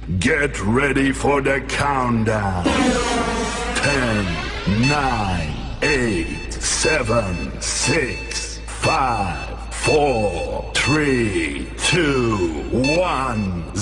Get ready for the countdown. 10, 9, 8, 7, 6, 5, 4, 3, 2, 1, 0.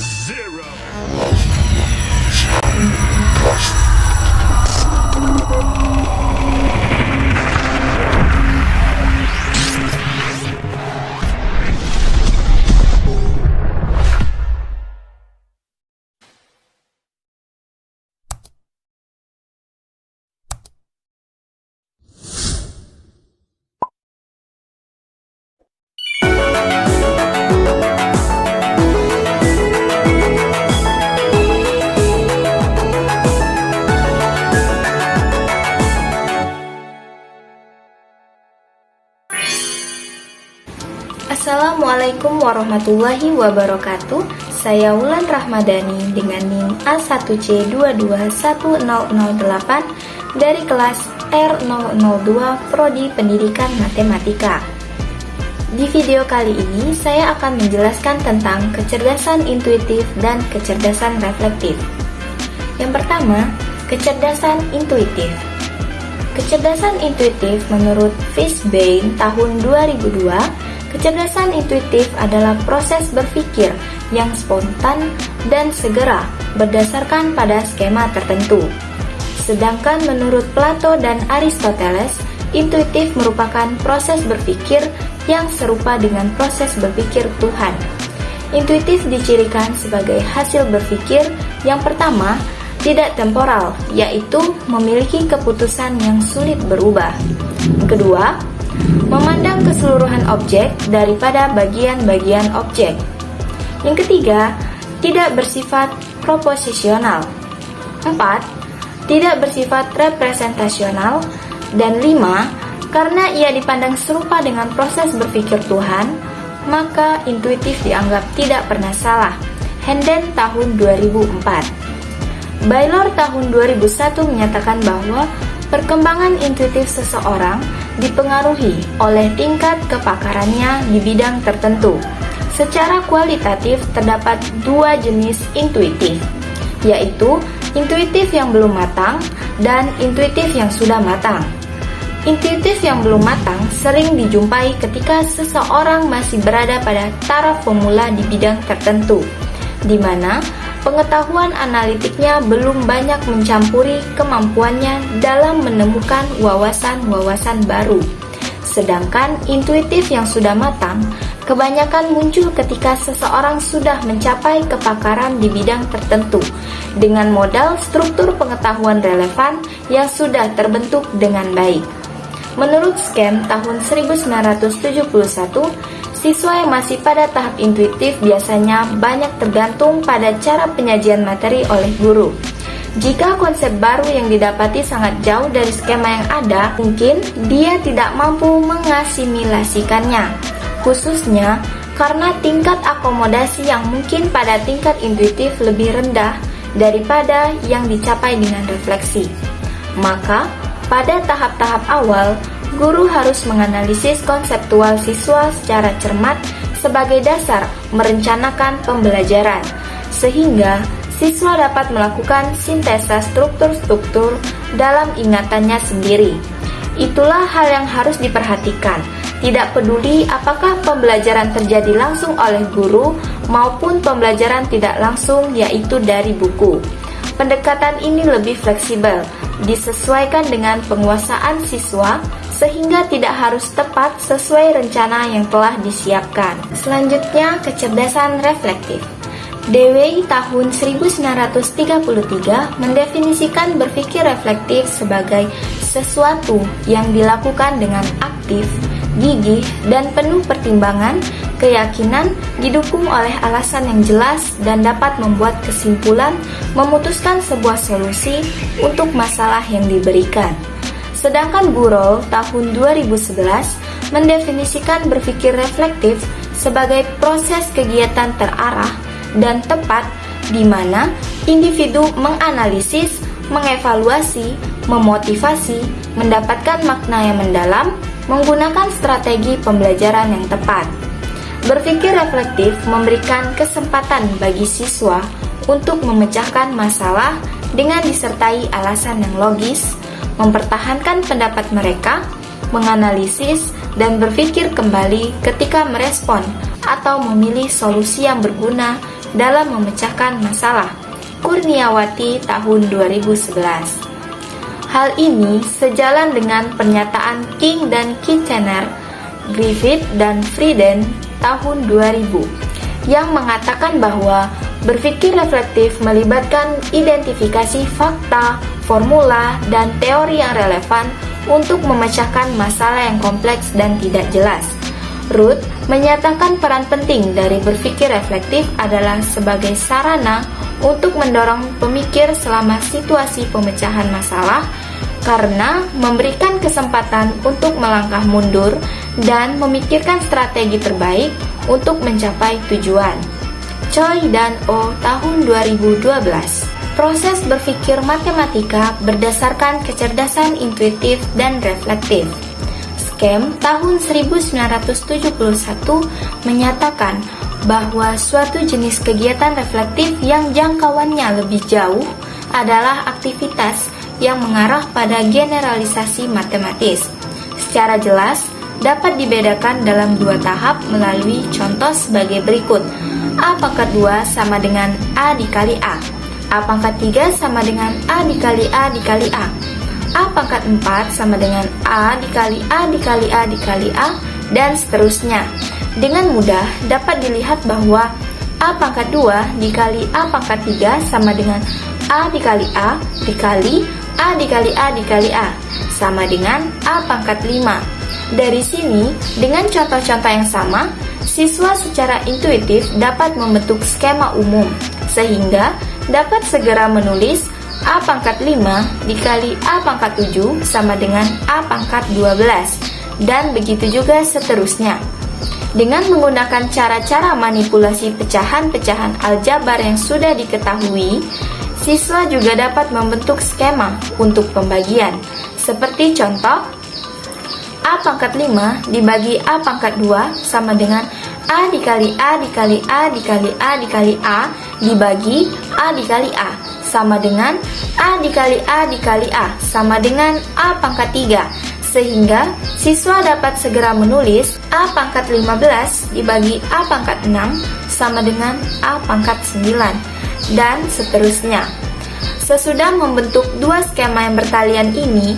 Assalamualaikum warahmatullahi wabarakatuh. Saya Wulan Rahmadani dengan NIM A1C2210008 dari kelas R002 Prodi Pendidikan Matematika. Di video kali ini saya akan menjelaskan tentang kecerdasan intuitif dan kecerdasan reflektif. Yang pertama, kecerdasan intuitif. Kecerdasan intuitif menurut Fishbein tahun 2002, kecerdasan intuitif adalah proses berpikir yang spontan dan segera berdasarkan pada skema tertentu. Sedangkan menurut Plato dan Aristoteles, intuitif merupakan proses berpikir yang serupa dengan proses berpikir Tuhan. Intuitif dicirikan sebagai hasil berpikir yang pertama, tidak temporal, yaitu memiliki keputusan yang sulit berubah. Kedua, memandang keseluruhan objek daripada bagian-bagian objek. Yang ketiga, tidak bersifat proposisional. 4. Tidak bersifat representasional. Dan 5. Karena ia dipandang serupa dengan proses berpikir Tuhan, maka intuitif dianggap tidak pernah salah. Henden tahun 2004. Baylor tahun 2001 menyatakan bahwa perkembangan intuitif seseorang dipengaruhi oleh tingkat kepakarannya di bidang tertentu. Secara kualitatif terdapat dua jenis intuitif, yaitu intuitif yang belum matang dan intuitif yang sudah matang. Intuitif yang belum matang sering dijumpai ketika seseorang masih berada pada taraf pemula di bidang tertentu, di mana pengetahuan analitiknya belum banyak mencampuri kemampuannya dalam menemukan wawasan-wawasan baru. Sedangkan intuitif yang sudah matang kebanyakan muncul ketika seseorang sudah mencapai kepakaran di bidang tertentu dengan modal struktur pengetahuan relevan yang sudah terbentuk dengan baik. Menurut Scam tahun 1971, siswa yang masih pada tahap intuitif biasanya banyak tergantung pada cara penyajian materi oleh guru. Jika konsep baru yang didapati sangat jauh dari skema yang ada, mungkin dia tidak mampu mengasimilasikannya, khususnya karena tingkat akomodasi yang mungkin pada tingkat intuitif lebih rendah daripada yang dicapai dengan refleksi. Maka, pada tahap-tahap awal, guru harus menganalisis konseptual siswa secara cermat sebagai dasar merencanakan pembelajaran, sehingga siswa dapat melakukan sintesa struktur-struktur dalam ingatannya sendiri. Itulah hal yang harus diperhatikan, tidak peduli apakah pembelajaran terjadi langsung oleh guru maupun pembelajaran tidak langsung, yaitu dari buku. Pendekatan ini lebih fleksibel, disesuaikan dengan penguasaan siswa, sehingga tidak harus tepat sesuai rencana yang telah disiapkan. Selanjutnya, kecerdasan reflektif. Dewey tahun 1933 mendefinisikan berpikir reflektif sebagai sesuatu yang dilakukan dengan aktif, gigih, dan penuh pertimbangan, keyakinan, didukung oleh alasan yang jelas dan dapat membuat kesimpulan, memutuskan sebuah solusi untuk masalah yang diberikan. Sedangkan Burrell tahun 2011 mendefinisikan berpikir reflektif sebagai proses kegiatan terarah dan tepat di mana individu menganalisis, mengevaluasi, memotivasi, mendapatkan makna yang mendalam, menggunakan strategi pembelajaran yang tepat. Berpikir reflektif memberikan kesempatan bagi siswa untuk memecahkan masalah dengan disertai alasan yang logis, mempertahankan pendapat mereka, menganalisis, dan berpikir kembali ketika merespon atau memilih solusi yang berguna dalam memecahkan masalah. Kurniawati tahun 2011. Hal ini sejalan dengan pernyataan King dan Kitchener, Griffith dan Frieden tahun 2000 yang mengatakan bahwa berpikir reflektif melibatkan identifikasi fakta, formula, dan teori yang relevan untuk memecahkan masalah yang kompleks dan tidak jelas. Ruth menyatakan peran penting dari berpikir reflektif adalah sebagai sarana untuk mendorong pemikir selama situasi pemecahan masalah karena memberikan kesempatan untuk melangkah mundur dan memikirkan strategi terbaik untuk mencapai tujuan. Choi dan Oh tahun 2012. Proses berpikir matematika berdasarkan kecerdasan intuitif dan reflektif. Scam tahun 1971 menyatakan bahwa suatu jenis kegiatan reflektif yang jangkauannya lebih jauh adalah aktivitas yang mengarah pada generalisasi matematis. Secara jelas, dapat dibedakan dalam dua tahap melalui contoh sebagai berikut. A pangkat 2 sama dengan A dikali A. A pangkat 3 sama dengan A dikali A dikali A. A pangkat 4 sama dengan A dikali A dikali A dikali A, dan seterusnya. Dengan mudah dapat dilihat bahwa A pangkat 2 dikali A pangkat 3 sama dengan A dikali A dikali A dikali A dikali A, sama dengan A pangkat 5. Dari sini, dengan contoh-contoh yang sama, siswa secara intuitif dapat membentuk skema umum, sehingga dapat segera menulis A pangkat 5 dikali A pangkat 7 sama dengan A pangkat 12, dan begitu juga seterusnya. Dengan menggunakan cara-cara manipulasi pecahan-pecahan aljabar yang sudah diketahui, siswa juga dapat membentuk skema untuk pembagian, seperti contoh A pangkat 5 dibagi A pangkat 2 sama dengan A dikali A dikali A dikali A dikali A dibagi A dikali A, sama dengan A dikali A dikali A sama dengan A pangkat 3, sehingga siswa dapat segera menulis A pangkat 15 dibagi A pangkat 6 sama dengan A pangkat 9, dan seterusnya. Sesudah membentuk dua skema yang bertalian ini,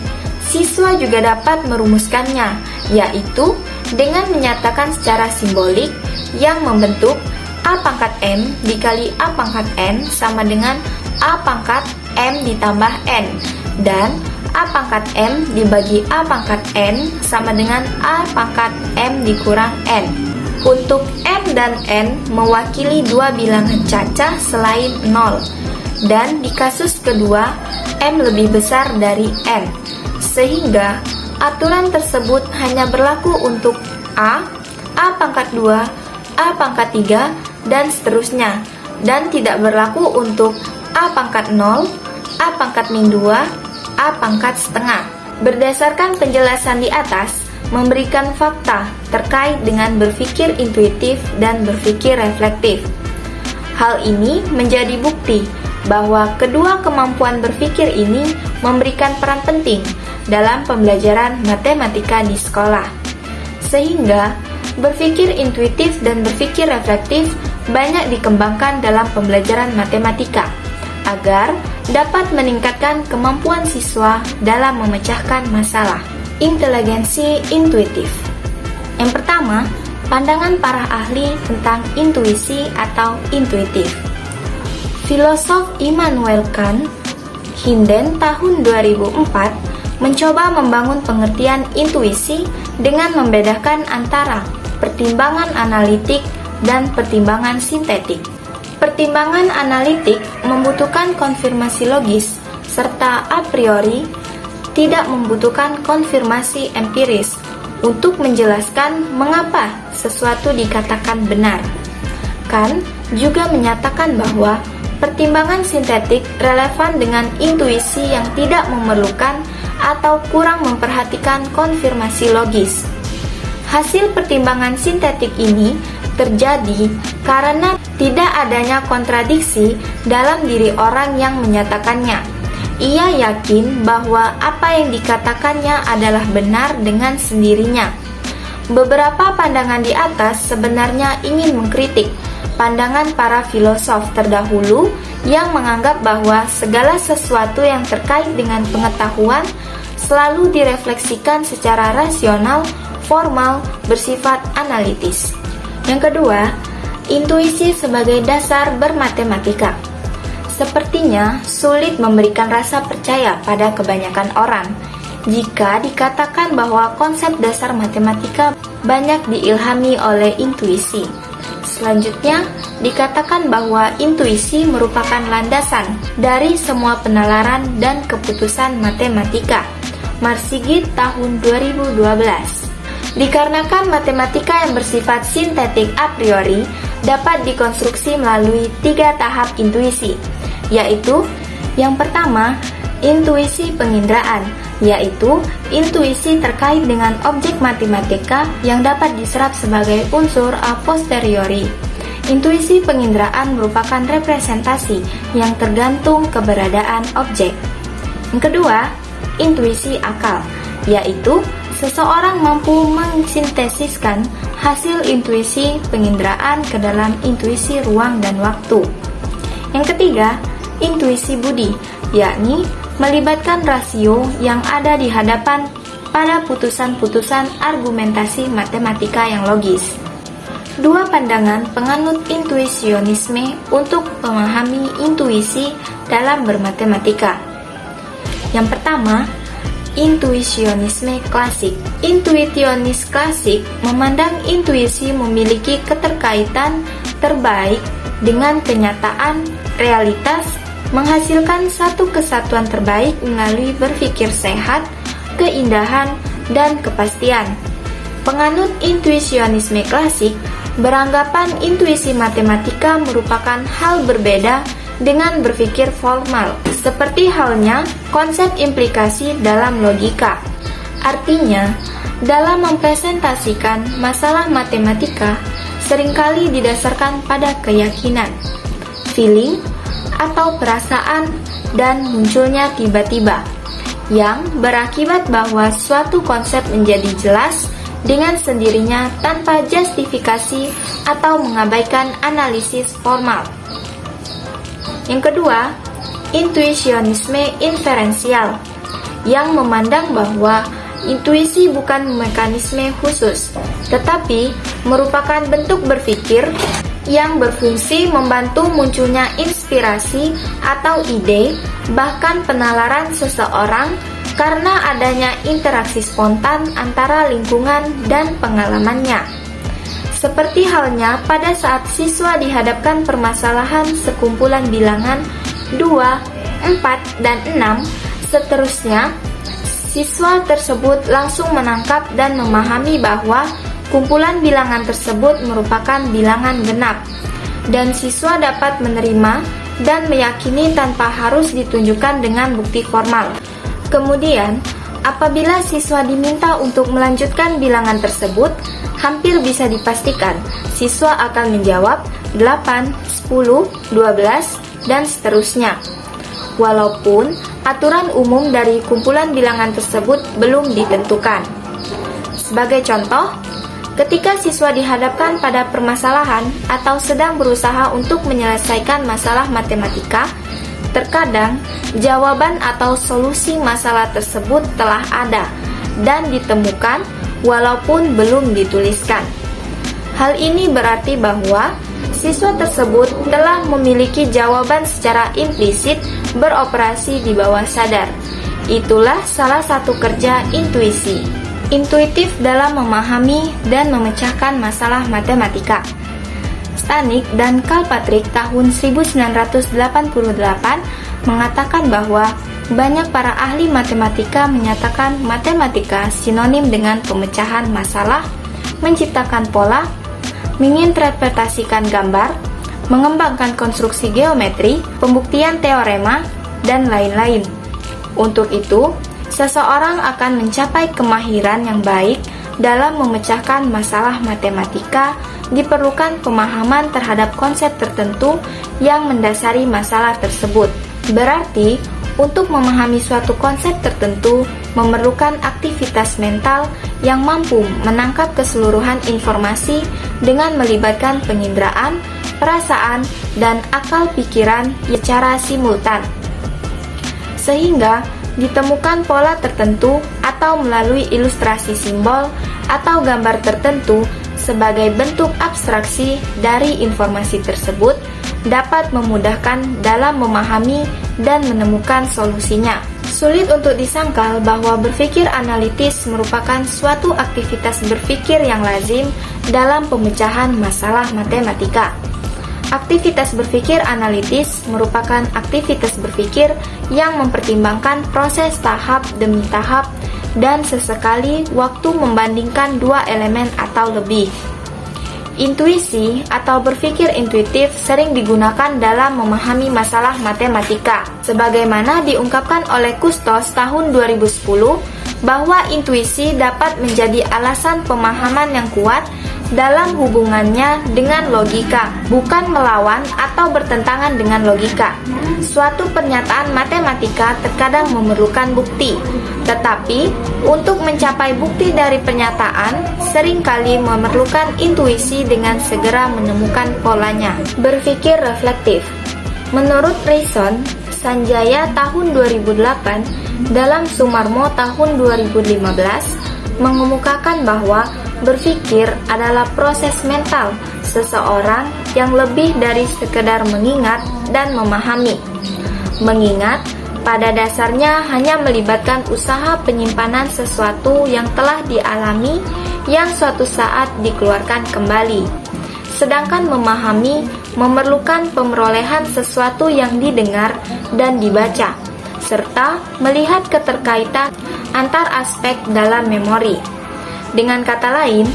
siswa juga dapat merumuskannya, yaitu dengan menyatakan secara simbolik yang membentuk A pangkat M dikali A pangkat N sama dengan A pangkat M ditambah N, dan A pangkat M dibagi A pangkat N sama dengan A pangkat M dikurang N. Untuk M dan N mewakili dua bilangan cacah selain 0, dan di kasus kedua M lebih besar dari N, sehingga aturan tersebut hanya berlaku untuk A pangkat 2, A pangkat 3, dan seterusnya, dan tidak berlaku untuk A pangkat 0, A pangkat min 2, A pangkat setengah. Berdasarkan penjelasan di atas, memberikan fakta terkait dengan berpikir intuitif dan berpikir reflektif. Hal ini menjadi bukti bahwa kedua kemampuan berpikir ini memberikan peran penting dalam pembelajaran matematika di sekolah. Sehingga, berpikir intuitif dan berpikir reflektif banyak dikembangkan dalam pembelajaran matematika agar dapat meningkatkan kemampuan siswa dalam memecahkan masalah. Inteligensi intuitif. Yang pertama, pandangan para ahli tentang intuisi atau intuitif. Filosof Immanuel Kant, Hinden tahun 2004, mencoba membangun pengertian intuisi dengan membedakan antara pertimbangan analitik dan pertimbangan sintetik. Pertimbangan analitik membutuhkan konfirmasi logis, serta a priori tidak membutuhkan konfirmasi empiris untuk menjelaskan mengapa sesuatu dikatakan benar. Kant juga menyatakan bahwa pertimbangan sintetik relevan dengan intuisi yang tidak memerlukan atau kurang memperhatikan konfirmasi logis. Hasil pertimbangan sintetik ini terjadi karena tidak adanya kontradiksi dalam diri orang yang menyatakannya. Ia yakin bahwa apa yang dikatakannya adalah benar dengan sendirinya. Beberapa pandangan di atas sebenarnya ingin mengkritik pandangan para filosof terdahulu yang menganggap bahwa segala sesuatu yang terkait dengan pengetahuan selalu direfleksikan secara rasional, formal, bersifat analitis. Yang kedua, intuisi sebagai dasar bermatematika. Sepertinya sulit memberikan rasa percaya pada kebanyakan orang jika dikatakan bahwa konsep dasar matematika banyak diilhami oleh intuisi. Selanjutnya, dikatakan bahwa intuisi merupakan landasan dari semua penalaran dan keputusan matematika. Marsigit tahun 2012. Dikarenakan matematika yang bersifat sintetik a priori dapat dikonstruksi melalui 3 tahap intuisi, yaitu yang pertama, intuisi penginderaan, yaitu intuisi terkait dengan objek matematika yang dapat diserap sebagai unsur a posteriori. Intuisi penginderaan merupakan representasi yang tergantung keberadaan objek. Yang kedua, intuisi akal, yaitu seseorang mampu mensintesiskan hasil intuisi penginderaan ke dalam intuisi ruang dan waktu. Yang ketiga, intuisi budi, yakni melibatkan rasio yang ada di hadapan pada putusan-putusan argumentasi matematika yang logis. Dua pandangan penganut intuisionisme untuk memahami intuisi dalam bermatematika. Yang pertama, intuisionisme klasik. Intuitionis klasik memandang intuisi memiliki keterkaitan terbaik dengan kenyataan, realitas, menghasilkan satu kesatuan terbaik melalui berpikir sehat, keindahan, dan kepastian. Penganut intuisionisme klasik beranggapan intuisi matematika merupakan hal berbeda dengan berpikir formal, seperti halnya konsep implikasi dalam logika. Artinya, dalam mempresentasikan masalah matematika seringkali didasarkan pada keyakinan, feeling, atau perasaan, dan munculnya tiba-tiba, yang berakibat bahwa suatu konsep menjadi jelas dengan sendirinya tanpa justifikasi atau mengabaikan analisis formal. Yang kedua, intuisionisme inferensial, yang memandang bahwa intuisi bukan mekanisme khusus, tetapi merupakan bentuk berpikir yang berfungsi membantu munculnya inspirasi atau ide, bahkan penalaran seseorang karena adanya interaksi spontan antara lingkungan dan pengalamannya. Seperti halnya pada saat siswa dihadapkan permasalahan sekumpulan bilangan 2, 4, dan 6, seterusnya, siswa tersebut langsung menangkap dan memahami bahwa kumpulan bilangan tersebut merupakan bilangan genap, dan siswa dapat menerima dan meyakini tanpa harus ditunjukkan dengan bukti formal. Kemudian, apabila siswa diminta untuk melanjutkan bilangan tersebut, hampir bisa dipastikan siswa akan menjawab 8, 10, 12, dan seterusnya. Walaupun aturan umum dari kumpulan bilangan tersebut belum ditentukan. Sebagai contoh, ketika siswa dihadapkan pada permasalahan atau sedang berusaha untuk menyelesaikan masalah matematika, terkadang jawaban atau solusi masalah tersebut telah ada dan ditemukan walaupun belum dituliskan. Hal ini berarti bahwa siswa tersebut telah memiliki jawaban secara implisit beroperasi di bawah sadar. Itulah salah satu kerja intuisi. Intuitif dalam memahami dan memecahkan masalah matematika. Stanik dan Kilpatrick tahun 1988 mengatakan bahwa banyak para ahli matematika menyatakan matematika sinonim dengan pemecahan masalah, menciptakan pola, menginterpretasikan gambar, mengembangkan konstruksi geometri, pembuktian teorema, dan lain-lain. Untuk itu, seseorang akan mencapai kemahiran yang baik dalam memecahkan masalah matematika diperlukan pemahaman terhadap konsep tertentu yang mendasari masalah tersebut. Berarti, untuk memahami suatu konsep tertentu memerlukan aktivitas mental yang mampu menangkap keseluruhan informasi dengan melibatkan penginderaan, perasaan, dan akal pikiran secara simultan. Sehingga ditemukan pola tertentu atau melalui ilustrasi simbol atau gambar tertentu sebagai bentuk abstraksi dari informasi tersebut dapat memudahkan dalam memahami dan menemukan solusinya. Sulit untuk disangkal bahwa berpikir analitis merupakan suatu aktivitas berpikir yang lazim dalam pemecahan masalah matematika. Aktivitas berpikir analitis merupakan aktivitas berpikir yang mempertimbangkan proses tahap demi tahap dan sesekali waktu membandingkan dua elemen atau lebih. Intuisi atau berpikir intuitif sering digunakan dalam memahami masalah matematika. Sebagaimana diungkapkan oleh Kustos tahun 2010, bahwa intuisi dapat menjadi alasan pemahaman yang kuat dalam hubungannya dengan logika, bukan melawan atau bertentangan dengan logika. Suatu pernyataan matematika terkadang memerlukan bukti, tetapi untuk mencapai bukti dari pernyataan seringkali memerlukan intuisi dengan segera menemukan polanya. Berpikir reflektif. Menurut Reason, Sanjaya tahun 2008 dalam Sumarmo tahun 2015 mengemukakan bahwa berpikir adalah proses mental seseorang yang lebih dari sekedar mengingat dan memahami. Mengingat pada dasarnya hanya melibatkan usaha penyimpanan sesuatu yang telah dialami yang suatu saat dikeluarkan kembali. Sedangkan memahami memerlukan pemerolehan sesuatu yang didengar dan dibaca, serta melihat keterkaitan antar aspek dalam memori. Dengan kata lain,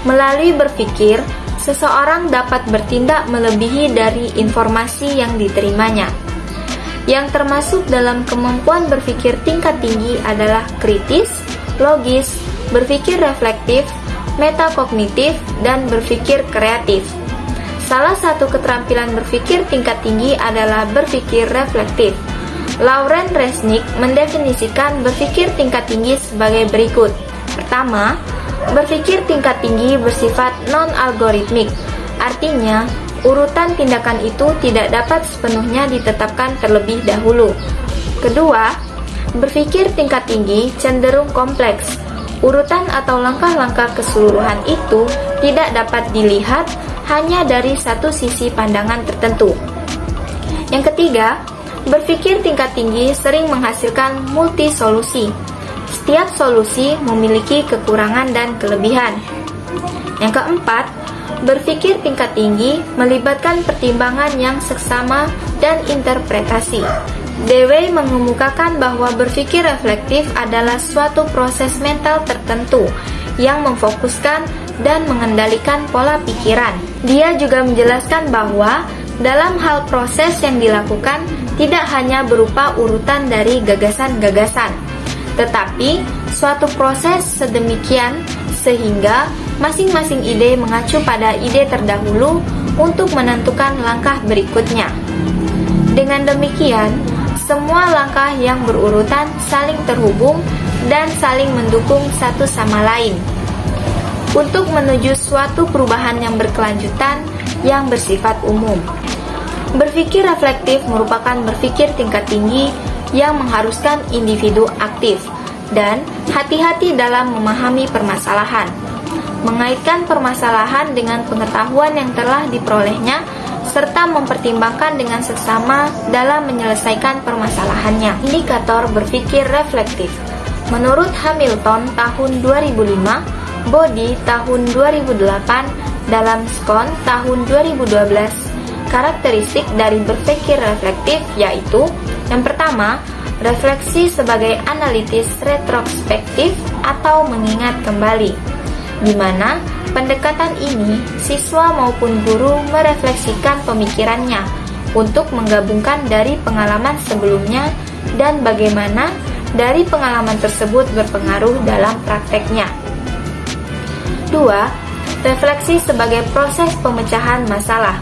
melalui berpikir, seseorang dapat bertindak melebihi dari informasi yang diterimanya. Yang termasuk dalam kemampuan berpikir tingkat tinggi adalah kritis, logis, berpikir reflektif, metakognitif, dan berpikir kreatif. Salah satu keterampilan berpikir tingkat tinggi adalah berpikir reflektif. Lauren Resnick mendefinisikan berpikir tingkat tinggi sebagai berikut. Pertama, berpikir tingkat tinggi bersifat non-algoritmik, artinya urutan tindakan itu tidak dapat sepenuhnya ditetapkan terlebih dahulu. Kedua, berpikir tingkat tinggi cenderung kompleks. Urutan atau langkah-langkah keseluruhan itu tidak dapat dilihat hanya dari satu sisi pandangan tertentu. Yang ketiga, berpikir tingkat tinggi sering menghasilkan multi-solusi. Setiap solusi memiliki kekurangan dan kelebihan. Yang keempat, berpikir tingkat tinggi melibatkan pertimbangan yang seksama dan interpretasi. Dewey mengemukakan bahwa berpikir reflektif adalah suatu proses mental tertentu yang memfokuskan dan mengendalikan pola pikiran. Dia juga menjelaskan bahwa dalam hal proses yang dilakukan tidak hanya berupa urutan dari gagasan-gagasan, tetapi suatu proses sedemikian sehingga masing-masing ide mengacu pada ide terdahulu untuk menentukan langkah berikutnya. Dengan demikian, semua langkah yang berurutan saling terhubung dan saling mendukung satu sama lain untuk menuju suatu perubahan yang berkelanjutan yang bersifat umum. Berpikir reflektif merupakan berpikir tingkat tinggi yang mengharuskan individu aktif dan hati-hati dalam memahami permasalahan, mengaitkan permasalahan dengan pengetahuan yang telah diperolehnya, serta mempertimbangkan dengan seksama dalam menyelesaikan permasalahannya. Indikator berpikir reflektif. Menurut Hamilton tahun 2005, Body tahun 2008, dalam Scone tahun 2012, karakteristik dari berpikir reflektif yaitu: yang pertama, refleksi sebagai analitis retrospektif atau mengingat kembali, di mana pendekatan ini siswa maupun guru merefleksikan pemikirannya untuk menggabungkan dari pengalaman sebelumnya dan bagaimana dari pengalaman tersebut berpengaruh dalam prakteknya. 2. Refleksi sebagai proses pemecahan masalah.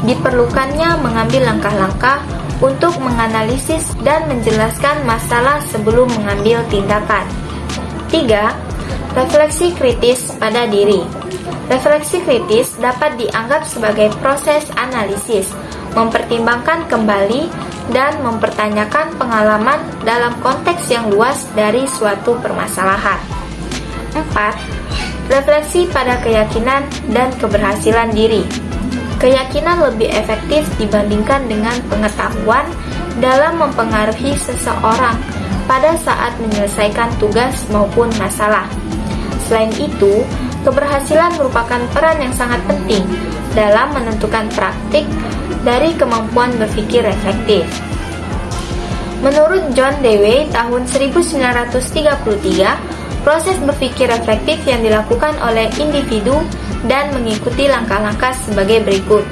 Diperlukannya mengambil langkah-langkah untuk menganalisis dan menjelaskan masalah sebelum mengambil tindakan. 3. Refleksi kritis pada diri. Refleksi kritis dapat dianggap sebagai proses analisis, mempertimbangkan kembali dan mempertanyakan pengalaman dalam konteks yang luas dari suatu permasalahan. 4. Refleksi pada keyakinan dan keberhasilan diri. Keyakinan lebih efektif dibandingkan dengan pengetahuan dalam mempengaruhi seseorang pada saat menyelesaikan tugas maupun masalah. Selain itu, keberhasilan merupakan peran yang sangat penting dalam menentukan praktik dari kemampuan berpikir reflektif. Menurut John Dewey tahun 1933, proses berpikir reflektif yang dilakukan oleh individu dan mengikuti langkah-langkah sebagai berikut.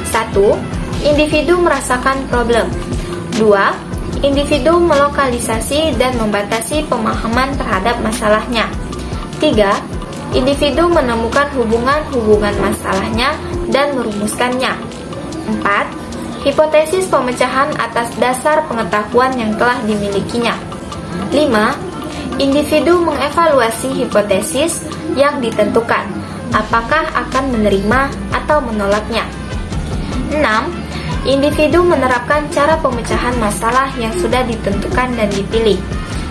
1. Individu merasakan problem. 2. Individu melokalisasi dan membatasi pemahaman terhadap masalahnya. 3. Individu menemukan hubungan-hubungan masalahnya dan merumuskannya. 4. Hipotesis pemecahan atas dasar pengetahuan yang telah dimilikinya. 5. Individu mengevaluasi hipotesis yang ditentukan, apakah akan menerima atau menolaknya. 6. Individu menerapkan cara pemecahan masalah yang sudah ditentukan dan dipilih.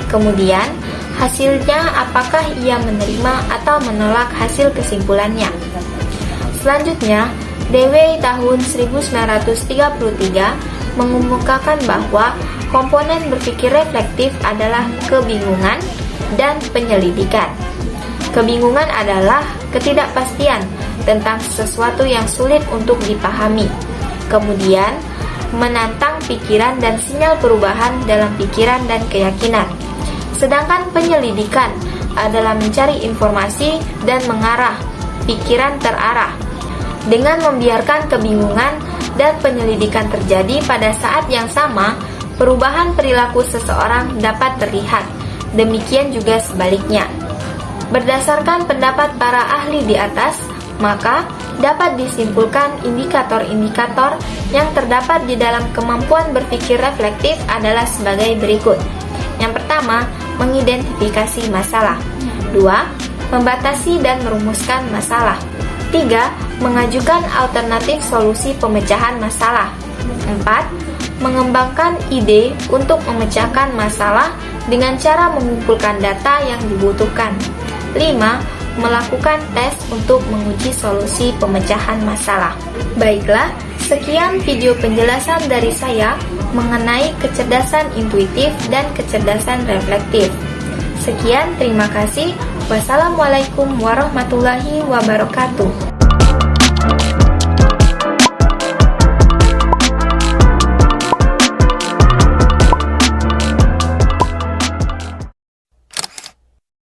Kemudian, hasilnya apakah ia menerima atau menolak hasil kesimpulannya. Selanjutnya, Dewey tahun 1933 mengemukakan bahwa komponen berpikir reflektif adalah kebingungan dan penyelidikan. Kebingungan adalah ketidakpastian tentang sesuatu yang sulit untuk dipahami. Kemudian, menantang pikiran dan sinyal perubahan dalam pikiran dan keyakinan. Sedangkan penyelidikan adalah mencari informasi dan mengarah pikiran terarah. Dengan membiarkan kebingungan dan penyelidikan terjadi pada saat yang sama, perubahan perilaku seseorang dapat terlihat. Demikian juga sebaliknya. Berdasarkan pendapat para ahli di atas, maka dapat disimpulkan indikator-indikator yang terdapat di dalam kemampuan berpikir reflektif adalah sebagai berikut. Yang pertama, mengidentifikasi masalah. 2. Membatasi dan merumuskan masalah. 3. Mengajukan alternatif solusi pemecahan masalah. 4. Mengembangkan ide untuk memecahkan masalah dengan cara mengumpulkan data yang dibutuhkan. 5. Melakukan tes untuk menguji solusi pemecahan masalah. Baiklah, sekian video penjelasan dari saya mengenai kecerdasan intuitif dan kecerdasan reflektif. Sekian, terima kasih. Wassalamualaikum warahmatullahi wabarakatuh.